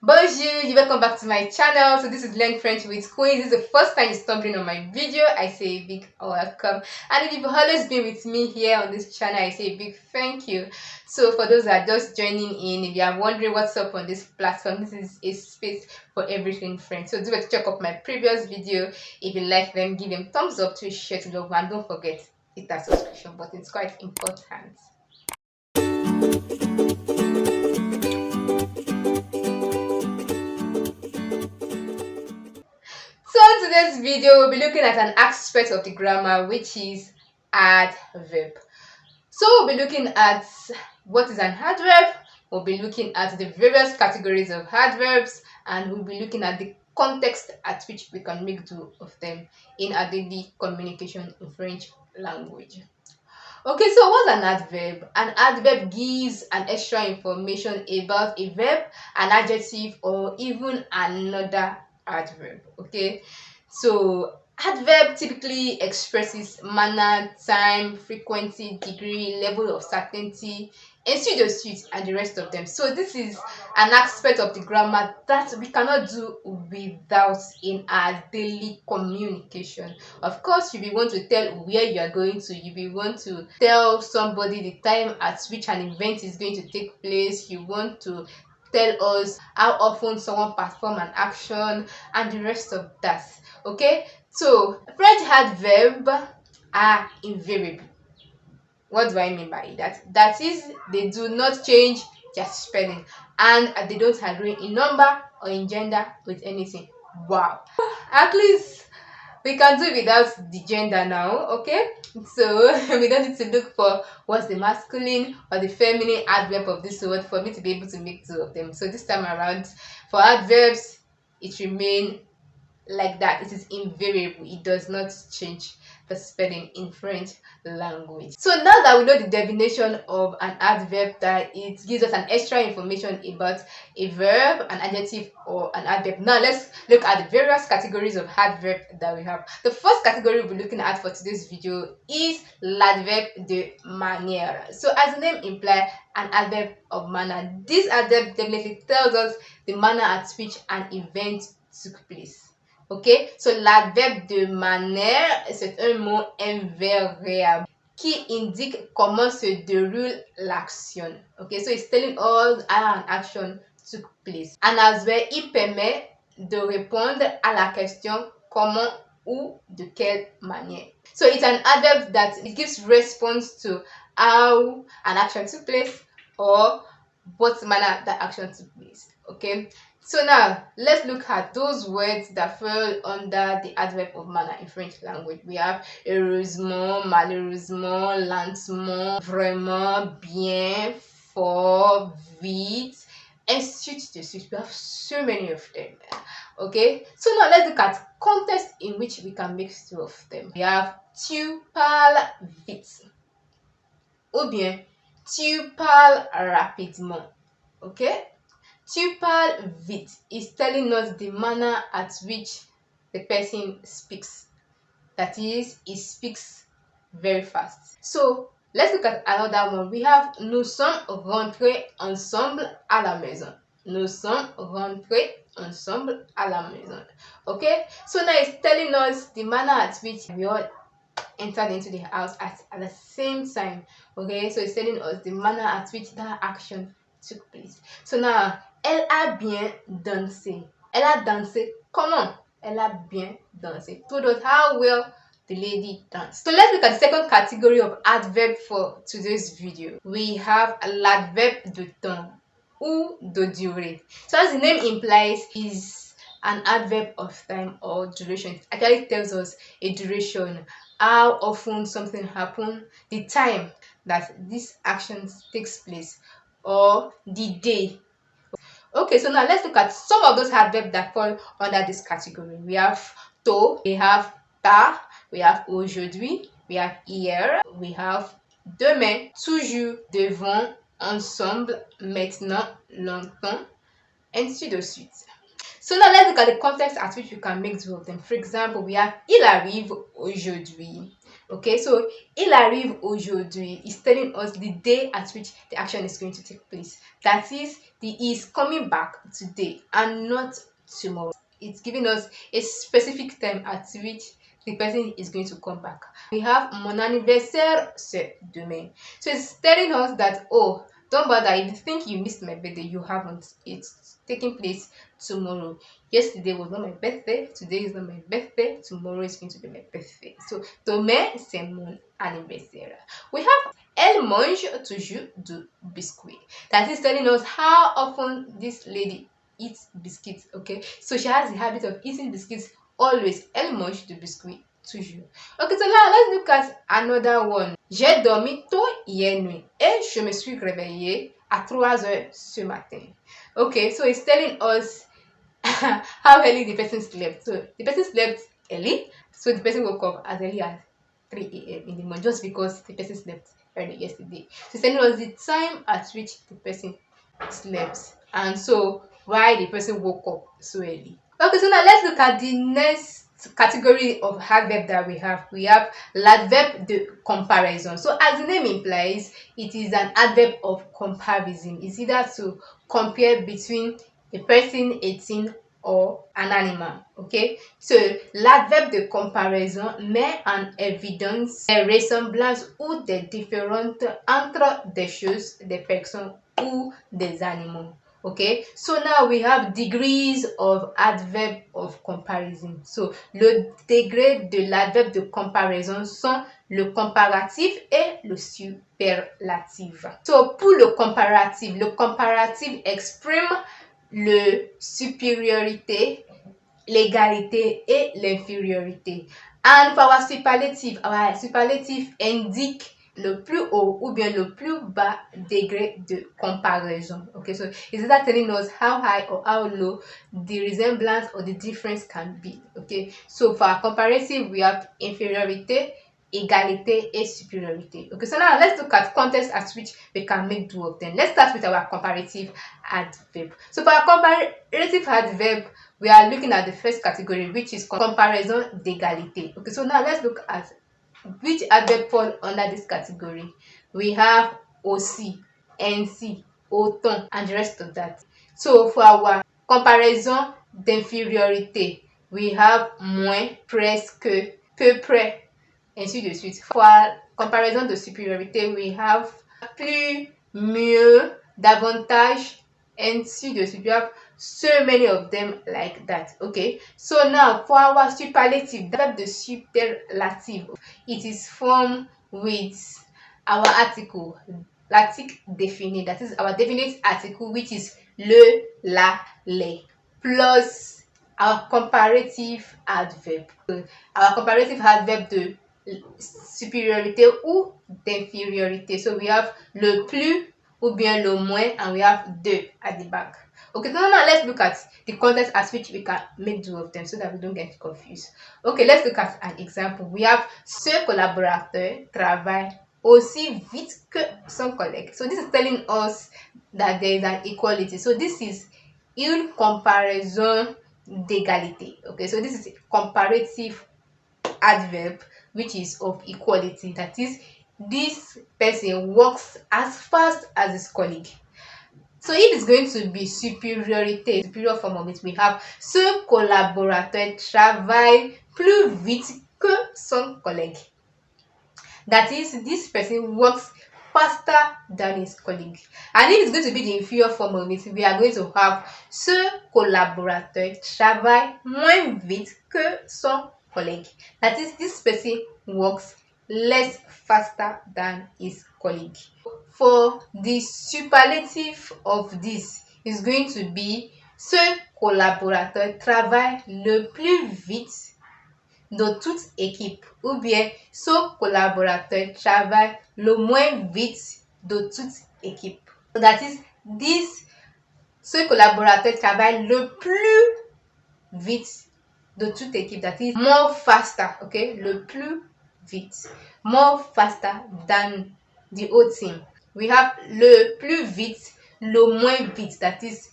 Bonjour, welcome back to my channel. So this is Learn French with Queen. This is the first time you're stumbling on my video. I say a big welcome. And if you've always been with me here on this channel, I say a big thank you. So for those that are just joining in, if you are wondering what's up on this platform, this is a space for everything French. So do to check out my previous video. If you like them, give them thumbs up to share to love, and don't forget hit that subscription button. It's quite important. So in today's video, we'll be looking at an aspect of the grammar, which is adverb. So we'll be looking at what is an adverb, we'll be looking at the various categories of adverbs, and we'll be looking at the context at which we can make do of them in our daily communication in French language. Okay, so what's an adverb? An adverb gives an extra information about a verb, an adjective, or even another adverb. Okay, so adverb typically expresses manner, time, frequency, degree, level of certainty, and and the rest of them. So this is an aspect of the grammar that we cannot do without in our daily communication. Of course, you will want to tell where you are going to, you will want to tell somebody the time at which an event is going to take place, you want to tell us how often someone perform an action and the rest of that. Okay, so French adverb are invariable. What do I mean by that? That is, they do not change their spelling and they don't agree in number or in gender with anything. Wow, at least we can do without the gender now. Okay, so we don't need to look for what's the masculine or the feminine adverb of this word for me to be able to make two of them. So this time around, for adverbs, it remains like that. It is invariable. It does not change the spelling in French language. So now that we know the definition of an adverb, that it gives us an extra information about a verb, an adjective, or an adverb. Now let's look at the various categories of adverb that we have. The first category we'll be looking at for today's video is l'adverbe de manière. So as the name implies, an adverb of manner. This adverb definitely tells us the manner at which an event took place. Ok, so l'adverbe de manière, c'est un mot invariable qui indique comment se déroule l'action. Ok, so it's telling us how an action took place. Un adverbe, il permet de répondre à la question comment ou de quelle manière. So it's an adverb that it gives response to how an action took place or what manner that action took place. Okay, so now let's look at those words that fall under the adverb of manner in French language. We have heureusement, malheureusement, lentement, vraiment, bien, fort, vite, ainsi de suite. We have so many of them. Okay, so now let's look at context in which we can make two of them. We have tu parles vite, ou bien tu parles rapidement. Okay, tu parles vite is telling us the manner at which the person speaks. That is, he speaks very fast. So let's look at another one. We have nous sommes rentrés ensemble à la maison. Nous sommes rentrés ensemble à la maison. Okay, so now it's telling us the manner at which we all entered into the house at the same time. Okay, so it's telling us the manner at which that action took place. So now, elle a bien dansé. Elle a dansé comment? Elle a bien dansé. Told us how well the lady danced. So let's look at the second category of adverb for today's video. We have l'adverbe de temps ou de durée. So as the name implies, is an adverb of time or duration. It actually tells us a duration, how often something happened, the time that this action takes place, or the day. Okay, so now let's look at some of those adverbs that fall under this category. We have tôt, we have tard, we have aujourd'hui, we have hier, we have demain, toujours, devant, ensemble, maintenant, longtemps, ainsi de suite. So now let's look at the context at which we can make two of them. For example, we have il arrive aujourd'hui. Okay, so il arrive aujourd'hui is telling us the day at which the action is going to take place. That is, he is coming back today and not tomorrow. It's giving us a specific time at which the person is going to come back. We have mon anniversaire c'est demain. So it's telling us that, oh, don't bother, if you think you missed my birthday, you haven't. It's taking place tomorrow. Yesterday was not my birthday, today is not my birthday, tomorrow is going to be my birthday. So demain c'est mon anniversaire. We have elle mange toujours du biscuit. That is telling us how often this lady eats biscuits. Okay, so she has the habit of eating biscuits always. Elle mange du biscuit toujours. Okay, so now let's look at another one. J'ai dormi tôt hier nuit et je me suis réveillée à 3 heures ce matin. Okay, so it's telling us how early the person slept. So the person slept early, so the person woke up as early as 3 a.m. in the morning just because the person slept early yesterday. So it's telling us the time at which the person slept, and so why the person woke up so early. Okay, so now let's look at the next category of adverb that we have. We have l'adverbe de comparaison. So as the name implies, it is an adverb of comparison. It's either to compare between a person, a thing, or an animal. Okay, so l'adverbe de comparaison met en évidence des ressemblances ou des différences entre des choses, des personnes ou des animaux. Okay, so now we have degrees of adverb of comparison. So le degré de l'adverbe de comparaison sont le comparatif et le superlatif. So pour le comparatif exprime le supériorité, l'égalité et l'infériorité. And for our superlative indique le plus haut ou bien le plus bas degré de comparaison. Okay, so is that telling us how high or how low the resemblance or the difference can be. Okay, so for our comparative, we have inferiorité, égalité et supériorité. Okay, so now let's look at context at which we can make do of them. Let's start with our comparative adverb. So for our comparative adverb, we are looking at the first category, which is comparaison d'égalité. Okay, so now let's look at which adverb fall under this category. We have aussi, ainsi, autant, and the rest of that. So for our comparaison d'infériorité, we have moins, presque, peu près, ainsi de suite. For our comparaison de supériorité, we have plus, mieux, davantage, ainsi de suite. We have so many of them like that. Okay, so now for our superlative, the verb de superlative, it is formed with our article, l'article défini, that is our definite article, which is le, la, les, plus our comparative adverb. Our comparative adverb de supériorité ou d'infériorité. So we have le plus ou bien le moins, and we have de at the back. Okay, so now let's look at the context at which we can make do of them so that we don't get confused. Okay, let's look at an example. We have ce collaborateur travaille aussi vite que son collègue. So this is telling us that there is an equality. So this is une comparaison d'égalité. Okay, so this is a comparative adverb which is of equality. That is, this person works as fast as his colleague. So if it's going to be supériorité, superior form of it, we have ce collaborateur travaille plus vite que son collègue. That is, this person works faster than his colleague. And if it's going to be the inferior form of it, we are going to have ce collaborateur travaille moins vite que son colleague. That is, this person works less faster than his colleague. For the superlative of this is going to be ce collaborateur travaille le plus vite de toute équipe, ou bien ce collaborateur travaille le moins vite de toute équipe. So that is, ce collaborateur travaille le plus vite de toute équipe. That is more faster, okay? Le plus vite. More faster than the whole team. We have le plus vite, le moins vite. That is,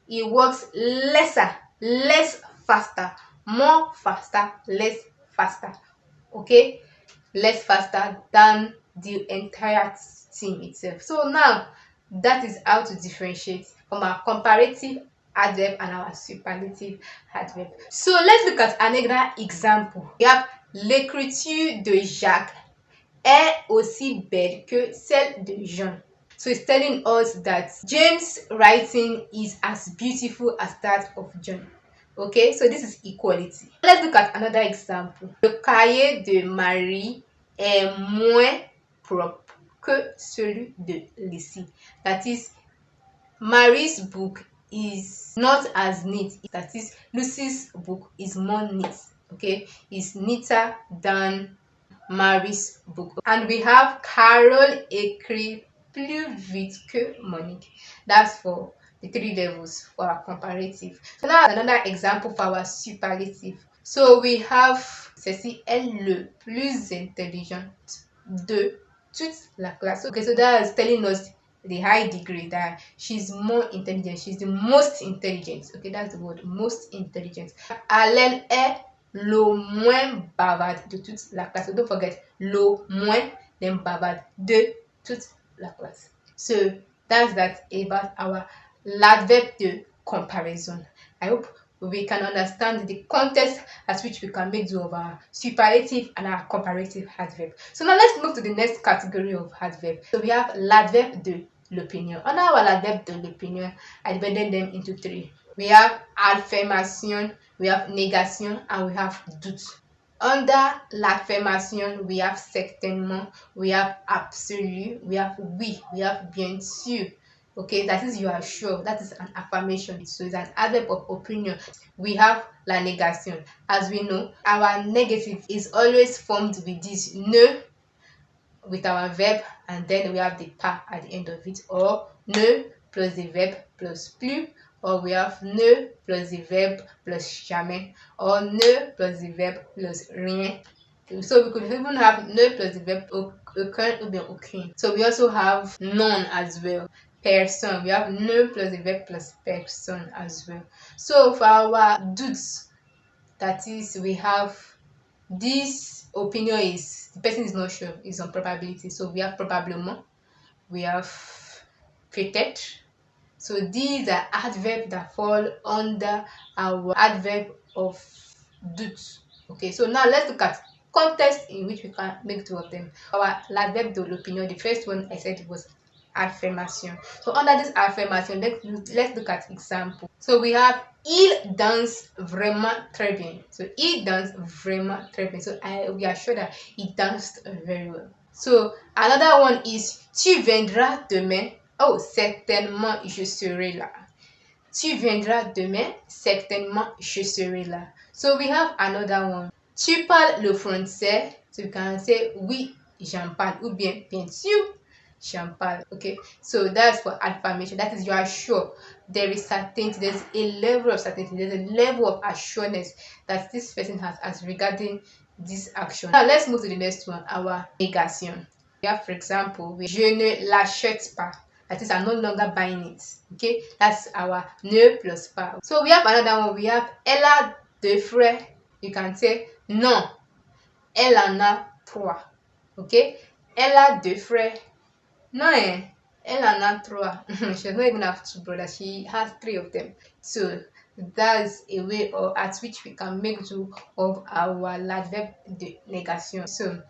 it works lesser, less faster, more faster, less faster. Okay? less faster than the entire team itself. So now that is how to differentiate from our comparative adverb and our superlative adverb. So let's look at another example. We have l'écriture de Jacques est aussi belle que celle de Jean. So it's telling us that James' writing is as beautiful as that of John. Okay, so this is equality. Let's look at another example. Le cahier de Marie est moins propre que celui de Lucie. That is, Mary's book is not as neat. That is, Lucy's book is more neat. Okay, it's neater than Mary's book. And we have Carole écrit plus vite que Monique. That's for the 3 levels for our comparative. So now another example for our superlative. So we have ceci est le plus intelligent de toute la classe. Okay, so that is telling us the high degree that she's more intelligent. She's the most intelligent. Okay, that's the word, most intelligent. Alain est le moins bavard de toute la classe. So don't forget, le moins then bavard de toute la classe. So that's that about our adverb de comparison. I hope we can understand the context at which we can make use of our superlative and our comparative adverb. So now let's move to the next category of adverb. So we have l'adverbe de l'opinion. Under our adverb de l'opinion, I divided them into 3. We have affirmation, we have negation, and we have doute. Under l'affirmation, we have certainement, we have absolu, we have oui, we have bien sûr. Okay, that is you are sure. That is an affirmation. So it's an adverb of opinion. We have la négation. As we know, our negative is always formed with this ne with our verb, and then we have the pas at the end of it, or ne plus the verb plus plus, or we have ne plus the verb plus jamais, or ne plus the verb plus rien. So we could even have ne plus the verb aucun ou bien aucune. So we also have none as well. Person, we have ne plus the verb plus person as well. So for our doutes, that is, we have this opinion is the person is not sure, is on probability. So we have probablement, we have peut-être. So these are adverbs that fall under our adverb of doute. Okay, so now let's look at context in which we can make 2 of them. Our adverb de l'opinion, the first one I said was affirmation. So under this affirmation, let's look at example. So we have il danse vraiment très bien. So il danse vraiment très bien. So we are sure that he danced very well. So another one is tu viendras demain. Oh, certainement je serai là. Tu viendras demain, certainement je serai là. So we have another one. Tu parles le français. So you can say oui, j'en parle, ou bien sûr, j'en parle. Okay, so that's for affirmation. That is, you are sure. There is certainty. There's a level of certainty. There's a level of assurance that this person has as regarding this action. Now let's move to the next one. Our négation. We have, for example, je ne l'achète pas. That is, I'm no longer buying it. Okay, that's our ne plus pas. So we have another one. We have elle a 2 frères. You can say non, elle en a 3. Okay, elle a 2 frères. No, elle en a 3. She does not even have 2 brothers. She has 3 of them. So that's a way at which we can make use of our adverb de négation. So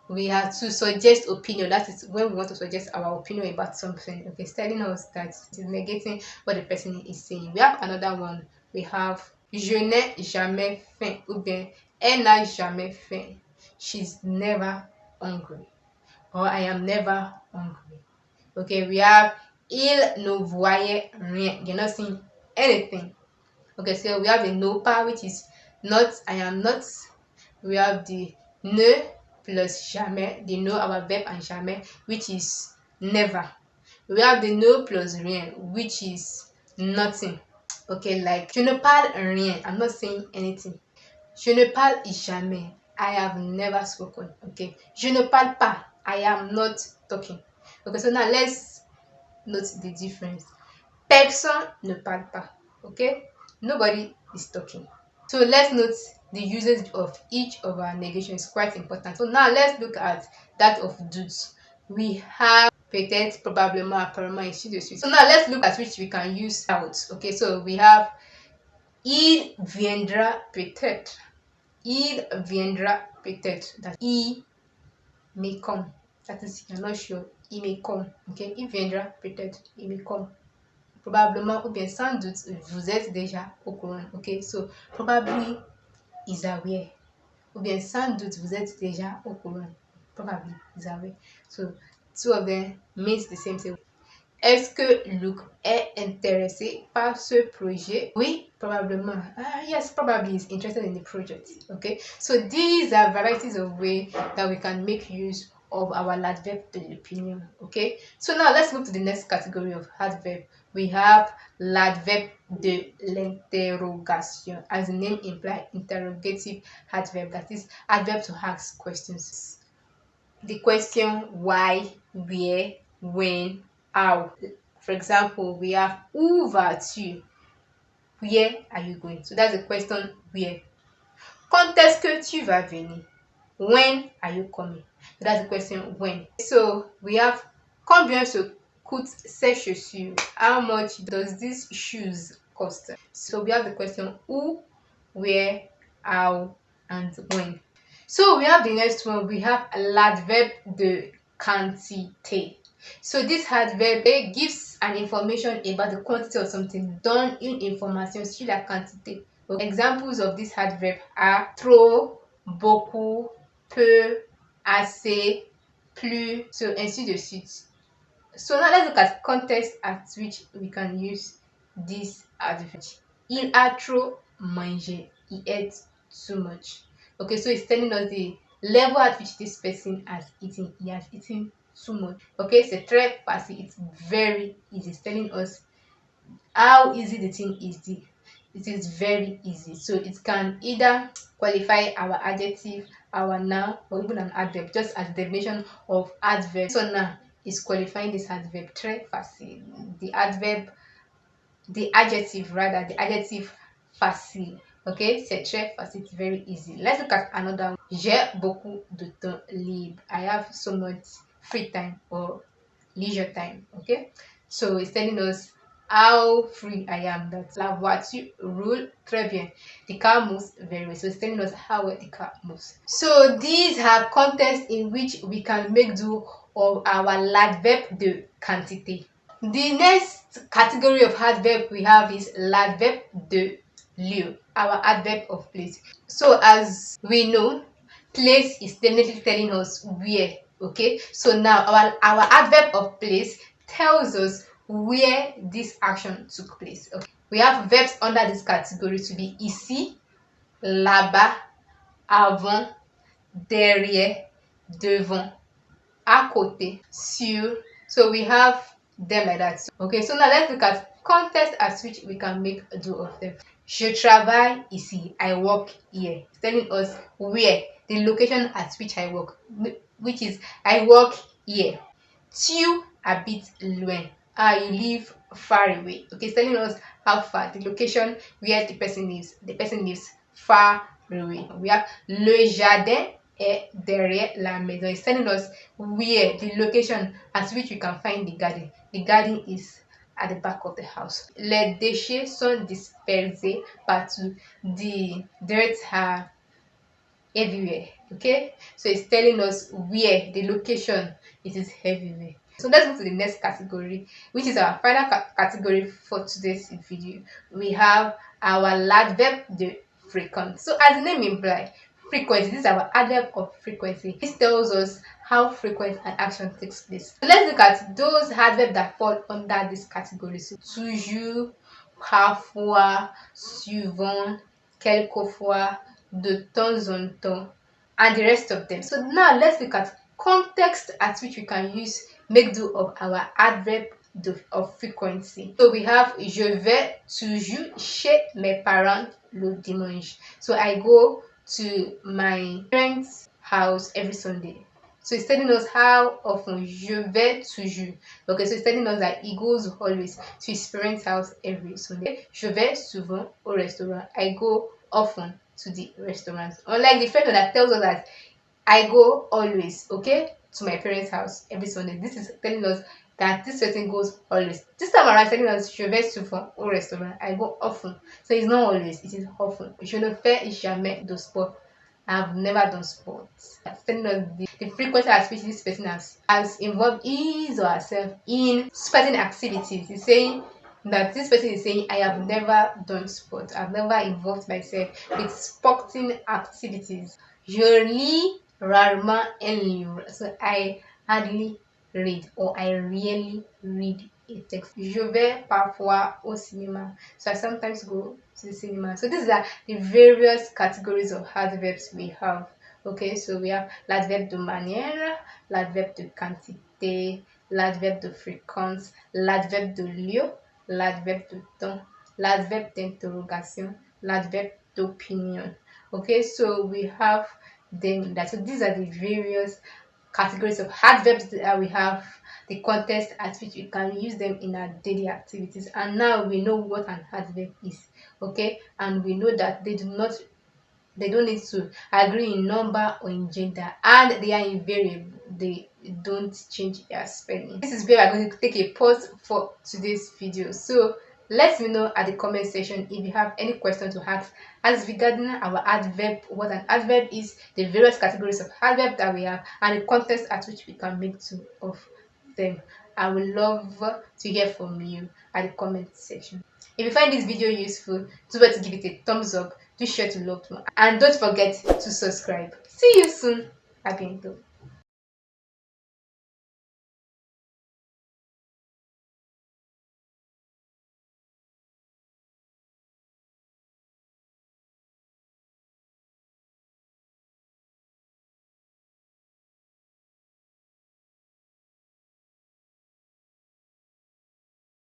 we have to suggest opinion. That is when we want to suggest our opinion about something. Okay, it's telling us that it is negating what the person is saying. We have another one. We have je n'ai jamais faim, ou bien elle n'a jamais faim. She's never hungry, or I am never hungry. Okay, we have il ne voyait rien. You're not seeing anything. Okay, so we have the no pas, which is not, I am not. We have the ne plus jamais, the no, our verb, and jamais, which is never. We have the no plus rien, which is nothing. Okay, like je ne parle rien, I'm not saying anything. Je ne parle jamais, I have never spoken. Okay, je ne parle pas, I am not talking. Okay, so now let's note the difference. Personne ne parle pas. Okay, nobody is talking. So let's note the usage of each of our negation is quite important. So now let's look at that of doutes. We have peut-être, probablement, apparemment, ainsi de suite. So now let's look at which we can use out. Okay, so we have il viendra peut-être. Il viendra peut-être. That il may come. That is, you're not sure. Il may come. Okay, il viendra peut-être. Il may come. Probablement ou bien sans doute, vous êtes déjà au courant. Okay, so probably is aware. Ou bien sans doute, vous êtes déjà au courant. Probably is aware. So two of them means the same thing. Est-ce que Luc est intéressé par ce projet? Oui, probablement. Yes, probably is interested in the project. Okay, so these are varieties of ways that we can make use of our adverb de l'opinion. Okay, so now let's move to the next category of adverb. We have l'adverbe de l'interrogation, as the name implies, interrogative adverb, that is adverb to ask questions. The question why, where, when, how. For example, we have où vas-tu? Where are you going? So that's the question where. Quand est-ce que tu vas venir? When are you coming? So that's the question when. So we have combien se coûtent ces chaussures? How much does these shoes cost? So we have the question où, where, how, and when. So we have the next one. We have l'adverbe de quantité. So this adverb gives an information about the quantity of something, donne une information sur la quantité. Examples of this adverb are trop, beaucoup, peu, assez, plus, so ainsi de suite. So now let's look at context at which we can use this adverb. Il a trop mangé. He ate too much. Okay, so it's telling us the level at which this person has eaten. He has eaten too much. Okay, c'est très facile. It's very easy. It's telling us how easy the thing is. It is very easy. So it can either qualify our adjective, our noun, or even an adverb, just as the definition of adverb. So now is qualifying this adverb. Très facile. The adjective facile. Okay, c'est très facile. It's very easy. Let's look at another one. J'ai beaucoup de temps libre. I have so much free time or leisure time. Okay, so it's telling us how free I am. That la voiture roule très bien. The car moves very well. So it's telling us how well the car moves. So these are contexts in which we can make do of our l'adverbe de quantité. The next category of adverb we have is l'adverbe de lieu, our adverb of place. So as we know, place is definitely telling us where. Okay, so now our adverb of place tells us where this action took place. Okay, we have verbs under this category to be ici, là-bas, avant, derrière, devant, à côté, sur. So we have them like that. Okay, so now let's look at context at which we can make do of them. Je travaille ici. I work here. It's telling us where, the location at which I work, which is I work here. Tu habites loin. You live far away. Okay, it's telling us how far, the location where the person lives. The person lives far away. We have le jardin est derrière la maison. It's telling us where, the location at which we can find the garden. The garden is at the back of the house. Les déchets sont dispersés partout. The dirt are everywhere. Okay, so it's telling us where, the location, it is everywhere. So let's move to the next category, which is our final category for today's video. We have our adverb de fréquent. So as the name implies, frequency, this is our adverb of frequency. This tells us how frequent an action takes place. So let's look at those adverbs that fall under this category. So toujours, parfois, souvent, quelquefois, de temps en temps, and the rest of them. So now let's look at context at which we can use make do of our adverb of frequency. So we have je vais toujours chez mes parents le dimanche. So I go to my parents' house every Sunday. So it's telling us how often. Je vais toujours. Okay, so it's telling us that he goes always to his parents' house every Sunday. Je vais souvent au restaurant. I go often to the restaurant. Unlike the first one that tells us that I go always, okay, to my parents' house every Sunday. This is telling us that this person goes always. This time around, telling us je vais souvent au restaurant. I go often. So it's not always, it is often. Je ne fais jamais de sport. I've never done sports. That's telling us the frequency at which this person has involved his or herself in certain activities. He's saying that this person is saying, I have never done sport. I've never involved myself with sporting activities. Je lis rarement un livre. So I hardly read or I rarely read a text. Je vais parfois au cinéma. So I sometimes go to the cinema. So these are the various categories of adverbs we have. Okay, so we have l'adverbe de manière, l'adverbe de quantité, l'adverbe de fréquence, l'adverbe de lieu, l'adverbe de temps, l'adverbe d'interrogation, l'adverbe d'opinion. Okay, so we have them that. So these are the various categories of adverbs that we have, the context at which we can use them in our daily activities. And now we know what an adverb is. Okay, and we know that they don't need to agree in number or in gender, and they are invariable. They don't change their spelling. This is where we're going to take a pause for today's video. So let me know at the comment section if you have any question to ask as regarding our adverb, what an adverb is, the various categories of adverb that we have, and the context at which we can make two of them. I would love to hear from you at the comment section. If you find this video useful, do well to give it a thumbs up, do share to loved one, and don't forget to subscribe. See you soon. Again though.